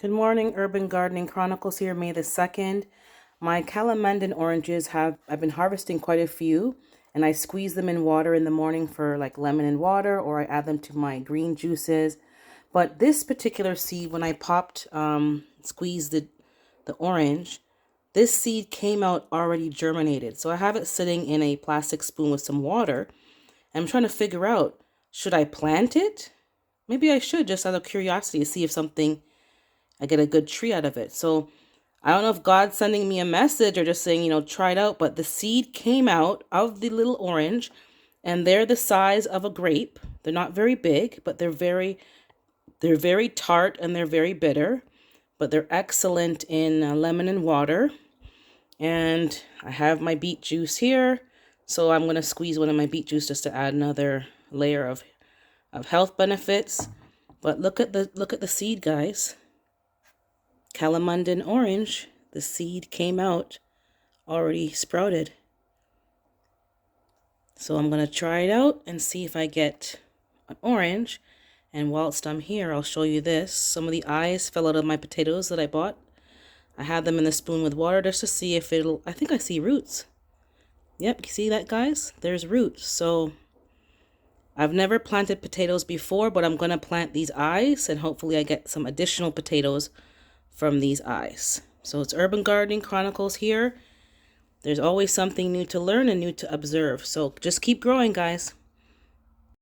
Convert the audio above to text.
Good morning, Urban Gardening Chronicles here, May the 2nd. My Calamondin oranges I've been harvesting quite a few, and I squeeze them in water in the morning for like lemon and water, or I add them to my green juices. But this particular seed, when I squeezed the orange, this seed came out already germinated. So I have it sitting in a plastic spoon with some water. And I'm trying to figure out, should I plant it? Maybe I should, just out of curiosity, to see if I get a good tree out of it. So I don't know if God's sending me a message or just saying, try it out. But the seed came out of the little orange, and they're the size of a grape. They're not very big, but they're very tart and they're very bitter. But they're excellent in lemon and water. And I have my beet juice here. So I'm going to squeeze one of my beet juice just to add another layer of health benefits. But look at the seed, guys. Calamondin orange, the seed came out already sprouted. So I'm going to try it out and see if I get an orange. And whilst I'm here, I'll show you this. Some of the eyes fell out of my potatoes that I bought. I had them in the spoon with water just to see if I think I see roots. Yep, you see that, guys? There's roots. So I've never planted potatoes before, but I'm going to plant these eyes and hopefully I get some additional potatoes from these eyes. So it's Urban Gardening Chronicles here. There's always something new to learn and new to observe. So just keep growing, guys.